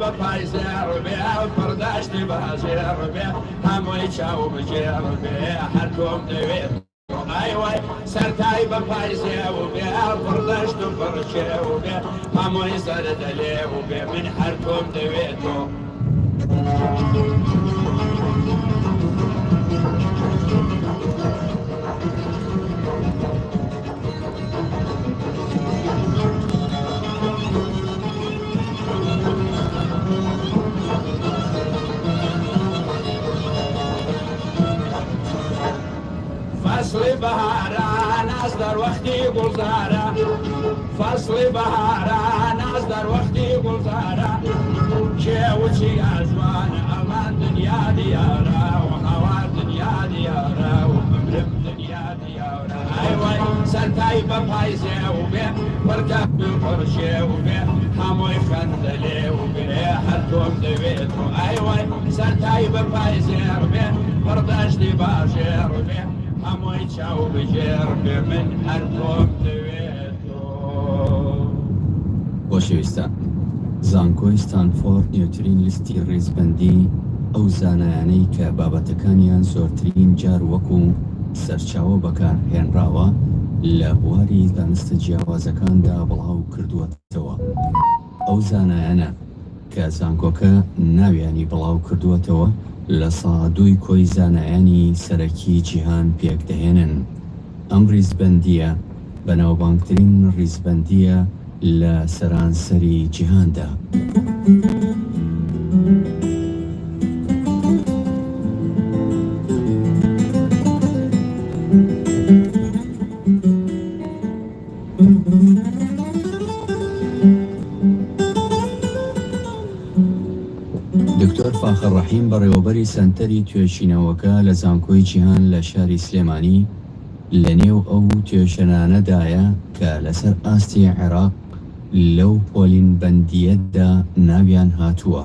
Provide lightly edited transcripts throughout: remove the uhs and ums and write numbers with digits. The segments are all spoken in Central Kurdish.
بفايزر بيا وفرداشت بازير بيا هموي تشاو بجير بيا حركم دويت ايوه سرتاي بفايزر وبيا فرداشت فرشي وبيا هموي زرد لي وبيا من حركم دويتو فصل بهارا ناس در وقتی گلزارا فصل بهارا ناس در وقتی گلزارا چه و چی ازوان امان دنیا دیارا و هوا دنیا دیارا و ممرم دنیا دیارا ایوای سرتای بپایزه و بی پرکب پرشه و بی هموی خندله و بی هر توم دویتو ایوای سرتای بپایزه و بی پرداش دی باشه و بی هموی چاو بجر بی من هر توم دویتو. خۆشەویستان، زانکۆی ستانفۆرد نیوترین لیستی ڕێزبەندی ئەو زانایانەی کە بابەتەکانیان زۆرترین جار وەکو سەرچاوە بەکارهێنراوە لە بواری دانستە جیاوازەکاندا بڵاو کردووەتەوە. ئەو زانایانە کە زانکۆکە ناویانی بڵاو کردووەتەوە لە ساڵ 2 کۆی زانایانی سەرەکی جیهان پێکدەهێنن. ئەم ڕیزبەندیە بەناوبانگترین ڕیزبەندیە لە سەرانسەری جیهاندا. دکتۆر فاخر ڕەحیم بەڕێوەبەری سەنتەری توێژینەوەکە لە زانکۆی جیهان لە شاری سلێمانی لە نێو ئەو توێژەنانەدایە کە لەسەر ئاستی عێراق لەو پۆلین بەندیەتدا ناویان هاتووە.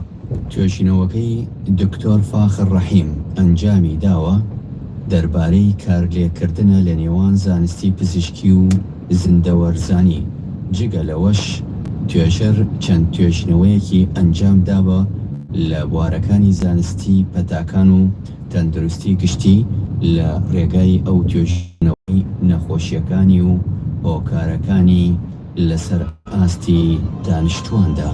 توێژینەوەکەی دکتۆر فاخر ڕەحیم ئەنجامی داوە دەربارەی کارلێکردنە لە نێوان زانستی پزیشکی و زیندەوەرزانی. جگە لەوەش توێژەر چەند توێژینەوەیەکی ئەنجام دابە لە بوارەکانی زانستی پەتاکان و تەندروستی گشتی لە ڕێگای ئەو توێژینەوەی نەخۆشیەکانی و هۆکارەکانی لەسەر ئاستی دانیشتواندا.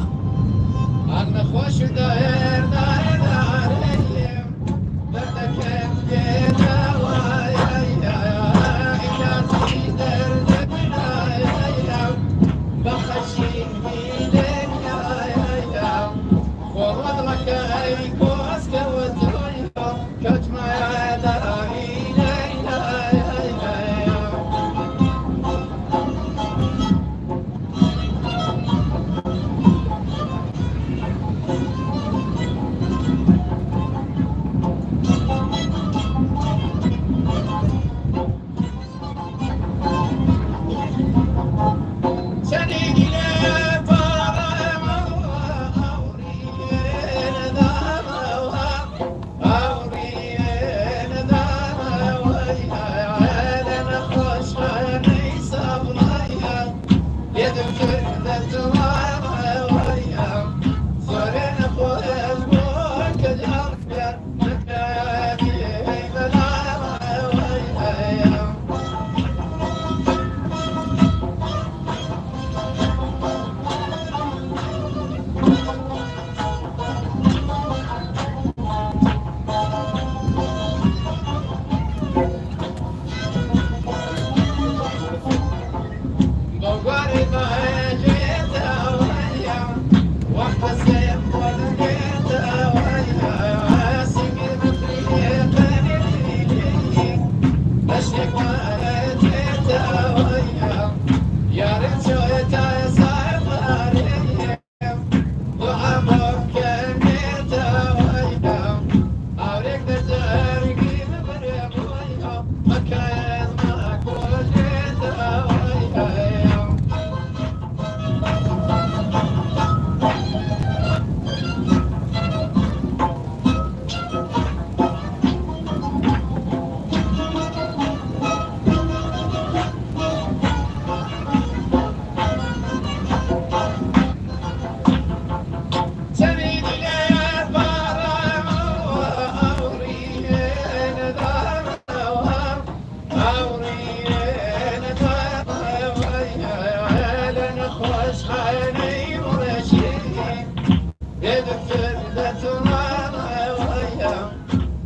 يذكر لترانا ويا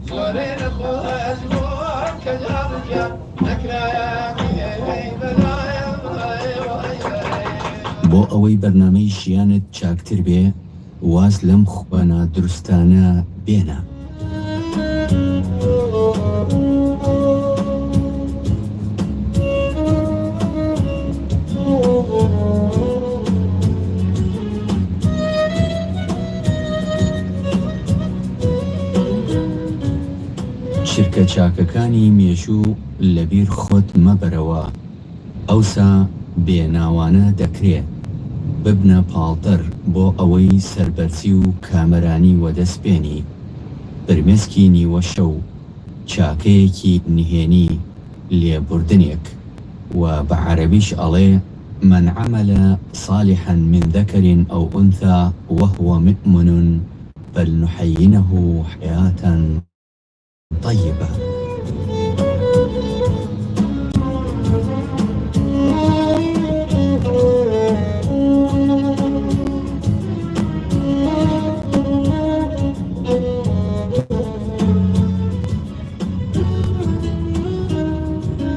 زورين خوز بوك جرجا نكرا يا بلايا بۆ ئەوەی بەرنامەی ژیانت چاکتر بێ واز لەم خوانە دروستانە بێنە. چرکە چاکەکانی مێژوو لەبیر خۆت مەبەرەوە، ئەوسا بێناوانە دەکرێت ببنە پاڵتەر بۆ ئەوەی سەربەرچی و کامەرانی وەدەستپێنی. برمێسکی نیوە شەو چاکەیەکی نهێنی لێبوردنێک و بە عەرەبیش ئەڵێ من عمل صالحا من ذكر أو أنثى وهو مؤمن فلنحيينه حياة طيبة.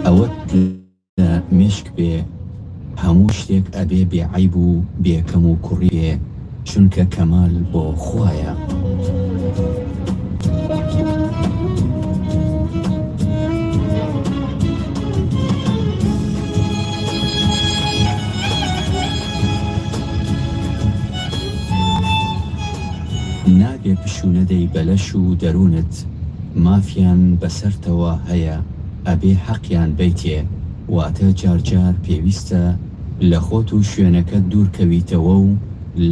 ئەوەت لە مێشک بێ هەموو شتێک ئەبێ بێعیب و بێکەم و کوڕی بێ، چونکە کەمال بۆ خوایە. نابێ پشوونەدەی بەلەش و دەروونت مافیان بەسەرتەوە هەیە ئەبێ حەقیان بیتێ، واتە جارجار پێویستە لە خۆت و شوێنەکەت دوورکەویتەوە و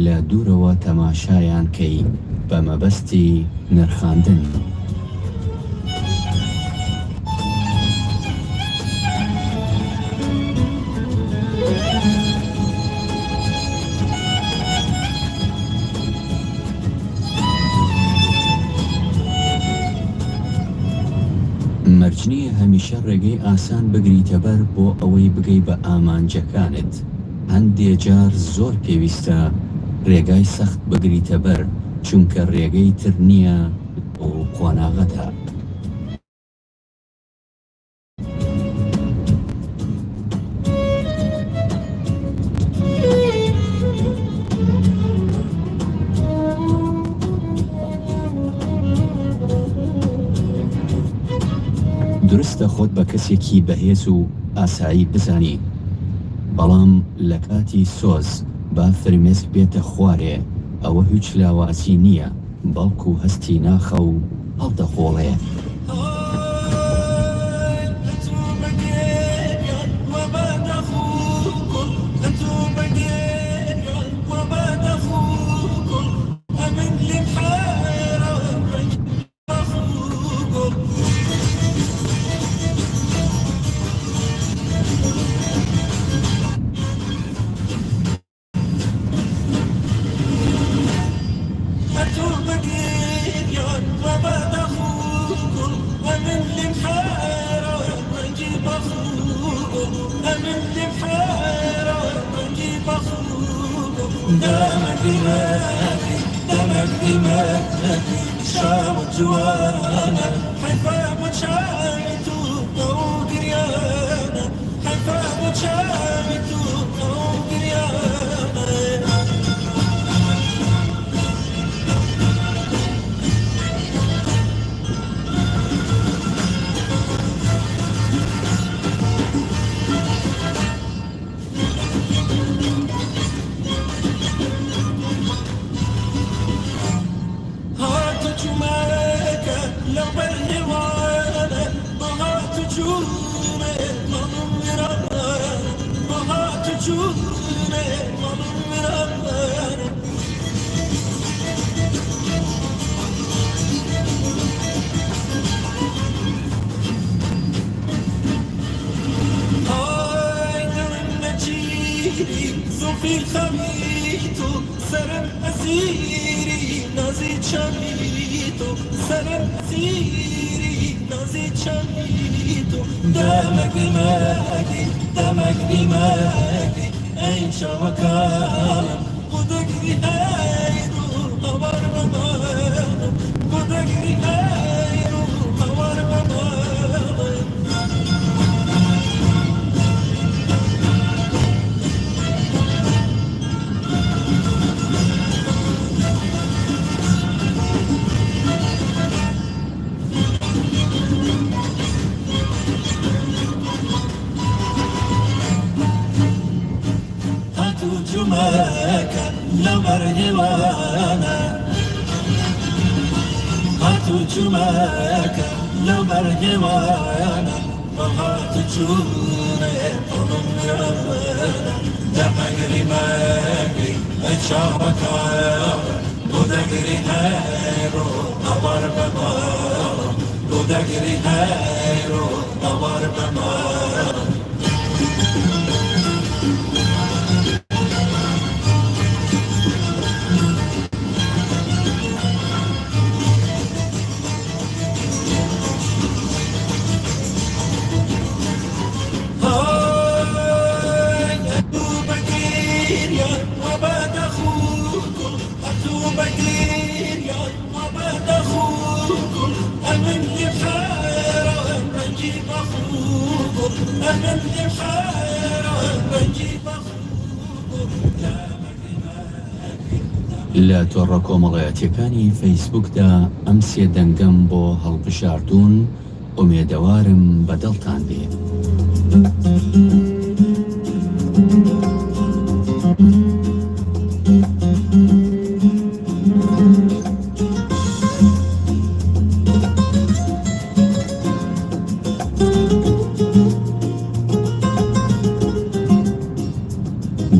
لە دوورەوە تەماشایان کەی بە مەبەستی نرخاندن. مەرجنیە هەمیشە ڕێگەی ئاسان بگریتە بەر بۆ ئەوەی بگەی بە ئامانجەکانت. هەندێ جار زۆر پێویستە ڕێگای سەخت بگریتە بەر، چونکە ڕێگەی تر نییە بۆ قۆناغەتە. درستە خۆت بە کەسێکی بەهێز و ئاسایی بزانی، بەڵام لە کاتی سۆز با فرمێسک بێتە خوارێ، ئەوە هیچ لاواسی نییە، بەڵکو هەستی ناخە و هەڵدەخۆڵێ. دمك دماغي دمك دماغي شاوت جوانا حيفا متشاهد وقريانا حيفا متشاهد وقريانا في الخميت سرم أسيري نزيد شميتو سرم أسيري نزيد شميتو دمك دماغي دمك دماغي أين شوكالم ودك بهايدو چومەکە لەو بەرگێوانە بەهات چوونێ دەمەگری مەگری ئەچاوەکایە بۆ دەگری هەیڕۆ ئەوار بەماڵ بۆ دەگری هەیڕۆ ئەوار بەماڵ لە تۆڕە کۆمەڵایەتیەکانی فەیسبوکدا ئەم سێ دەنگەم بۆ هەڵبژاردوون ئومێدەوارم بەدڵتان بێ.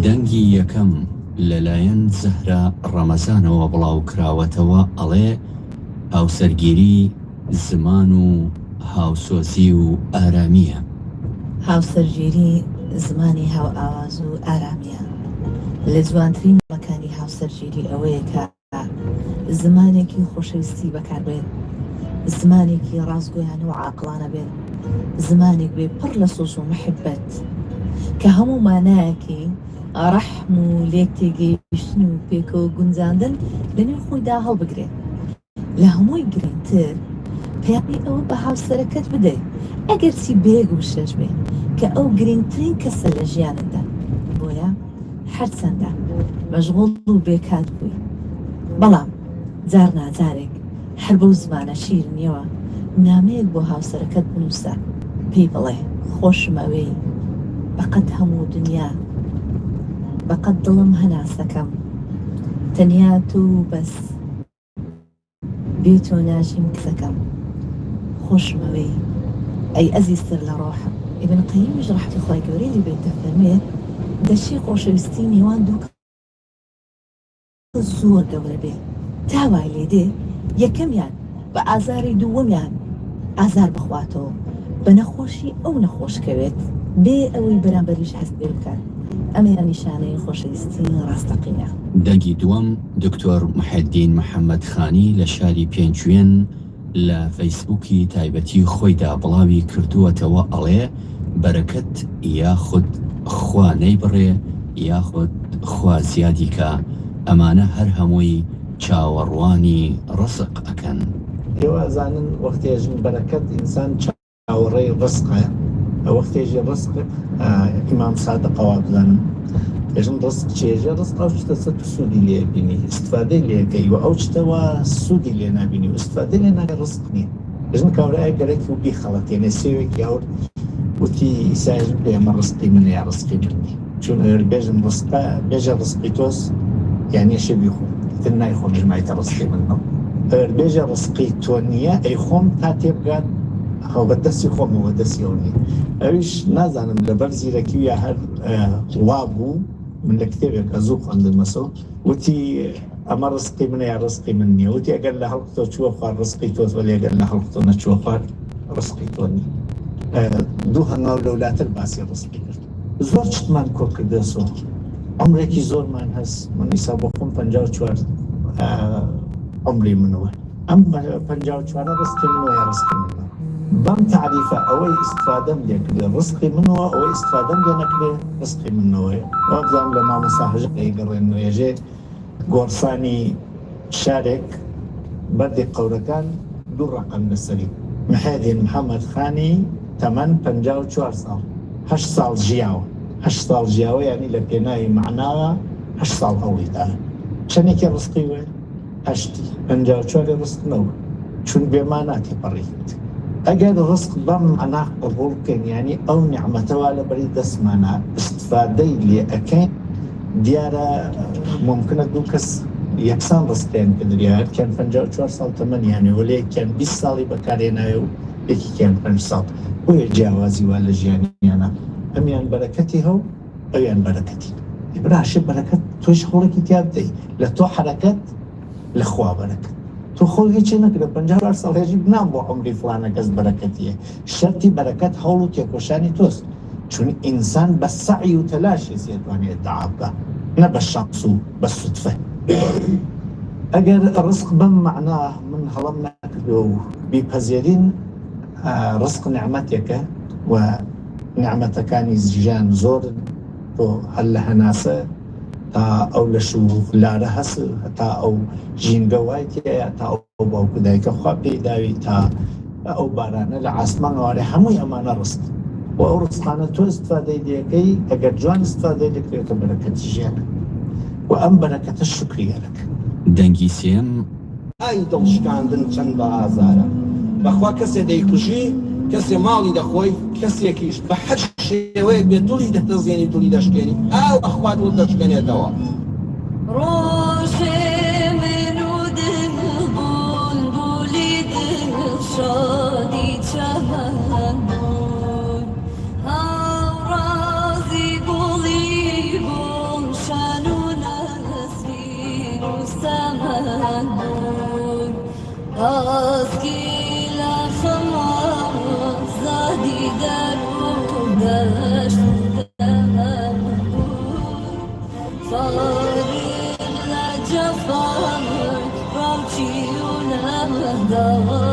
دەنگی یەکەم لەلایەن زەهرا ڕەمەزانەوە بڵاو کراوەتەوە ئەڵێ هاوسەرگیری زمان و هاوسۆزی و ئارامیە. هاوسەرگیری زمانی هاو ئاواز و ئارامیە. لە جوانترین مەکانی هاوسەرگیری ئەوەیە کە زمانێکی خۆشەویستی بەکاربێت، زمانێکی ڕازگۆیانە و عاقڵانە بێت، زمانێک بێ پڕ لە سۆز و محبەت کە هەموو مانایەکی ڕەحم و لێک تێگەیشتن و پێکەوە گونجاندن لەنێو خۆیدا هەڵبگرێت. لە هەمووی گرنگتر پێیانی ئەوە بە هاوسەرەکەت بدەیت ئەگەر چی بێگ و شەش بێ کە ئەو گرنگترین کەسە لە ژیانتدا بۆیە هەرچەندە مەشغوڵ و بێکات بووی، بەڵام جار ناجارێک هەر بەو زمانە شیرنیەوە نامەیەک بۆ هاوسەرەکەت بنووسە، پێی بڵێ خۆشمەوەی بەقەد هەموو دنیا بەقەد دڵم هەناسەکەم تەنیا تو بەس بێت و ناژیم کسەکەم خۆشمەوەی ئەی ئەزیزتر لە ڕۆحم. ئیبن قەییمیش ڕەحمەتی خۆی گەورەی لێ بێت دەفەرمێت دەشی خۆشەویستی نێوان دوو زۆر گەورە بێ تاوای لێدێ یەکەمیان بە ئازاری دووەمیان ئازار بخواتەوە بە نەخۆشی ئەو نەخۆشکەوێت بێ ئەوەی بەرامبەریش هەست پێ بکات. ئەمەیان نیشانەی خۆشەویستی ڕاستەقینە. دەنگی دووەم دکتۆر محەدین محەممەد خانی لە شاری پێنجوێن لە فەیسبووکی تایبەتی خۆیدا بڵاوی کردووەتەوە ئەڵێ بەرەکەت یاخود خوا نەیبڕێ یاخود خوا زیادی کە ئەمانە هەر هەمووی چاوەڕوانی ڕزق ئەکەن. ئێوەزانن وەختێژن بەرەکەت ئینسان چاوەڕێی ڕزقە، وەختێژی ڕزق ئیمام سادقەوا بزانم ێژن ڕزق چێژە ڕزق ئەو شتە سەد سوودی لێ بینی ئیستفادەی لێەکەی و ئەو شتەوە سوودی لێ نابینی و ئیستفادەی لێ ناگە ڕزق نییە. ێژن کاورایە گەرەکی و بیخەڵەتێنێ سێوێکی یاور وتی ئیساژن پێ ئەمە ڕزقی منە یا ڕزقی منی چون بێژم ڕزقە بێژە ڕزقی تۆس یانە شەبی خۆ تر نایخۆم ژمایتە ڕزقی منەوە بێژە ڕزقی تۆ نییە ئەی خۆم تا تێبگات خۆ بە دەستی خۆمەوە دەستیەوەنی ئەویش نازانم لەبەر زیرەکی یا هەر وا بوو من لە کتێبێکە زوو خوێندمەسەوە وتی ئەمە ڕزقی منە یا ڕزقی من نییە وتی ئەگەر لە هەڵق تۆ چووە خوار ڕزقی تۆ وەلی ئەگەر لە هەڵق تۆ نەچووە خوار ڕزقی تۆ نییە. دوو هەنگاو لەولاتر باسی ڕزقی کرد زۆر شتمان کۆ کردەسەوە عمرێکی زۆرمان هەست من ئیسا بۆ خۆم 54 عمری منەوە ئەم 54 ڕزقی منەوە یا ڕزقی منەوە بەم تعریفە ئەوەی ئیستفادەم لێ کردێ ڕزقی منەوە ئەوەی ئیستفادەم لێ نەکرێ ڕزقی منەوەیە. وابزانم لە مامۆستا گەڕێن نوێژێ گۆڕسانی شارێک بەردی قەورەکان دوو ڕقم لەسەری محەدین محەممەد خانی تەمەن 54 ساڵ 8 ساڵ ژیاوە 8 ساڵ ژیاوە ینی لە پێناوی معناوە 8 ساڵ هەوڵیدا چەندێکی ڕزقی وێ 54 ڕزقنەوە چون بێما ناتی پەڕیت. ئەگەر ڕزق بەم معنا قبوڵ بکەین ینی ئەو نیعمەتەوە لە بەری دەستمانە ئیستفادەی لێ ئەەکەین دیارە ممکنە دوو کەس یەکسان ڕستیان کردیان 54 ساڵ تەمەنیانێ و لەیەکیان 20 ساڵی بەکارێناوێ و یەکێکیان 5 ساڵ بۆیە جیاوازی وا لە ژیانیانە ئەمیان بەرەکەتی هەو ئەویان بەرەکەتی براشە بەرەکەت تۆش خۆڵێکی تیا بدەی لە تۆ حرەکەت لە خوا بەرەکەت تۆ خۆڵ هیچی نەکرە 54 ساڵ هێژی بنام بۆ عمری فڵانە کەس بەرەکەتیە شەرتی بەرەکەت هەوڵ و تێکۆشانی تۆست چون ئینسان بە سەعی و تەلاشی سێتوانێت داعابکە نە بە شەنس و بە سوتفە ئەگەر ڕزق بەم مەعنا من هەڵم نەکردو و بیپەزێرین ڕزق نعمەتێکە و نعمەتەکانی ژیان زۆرن تۆ هەر لە هەناسە تا ئەو لە شولارە هەس تا ئەو ژینگە وای تێیە تا ئەو باوکو دایکە خوا پێداوی تا ئەو بارانە لە ئاسمانەوارێ هەمووی ئەمانە ڕست و ئەو ڕستانە تۆ استفادەی لەکەی ئەگەر جوان استفادەی لەکرێتە بەرەکەتی ژیانە و ئەم بەرەکەتە شکریەکە دەنگی سێم ئای دڵشکاندن چەند بە ئازارە بەخوا کەسێ دەیکوژی کەسێ ماڵی دەخۆی کەسێکیش بە حەج شێوەیەک بێت دڵی دەتەزێنی دڵی دەشکێنی ئاو ئەخوا دڵ دەشکێنێتەوە ڕۆژێ من و دڵ بوون بولی دڵ شادی چەمەن بوون هاوڕازی گوڵی بوون شان و نەسرین و سەمەن بوون ئاسکی لە خەماڵ زادی دەر و دەشت دەمەن بوون فارغ لە جەفان ڕاوچی و نەمەداوە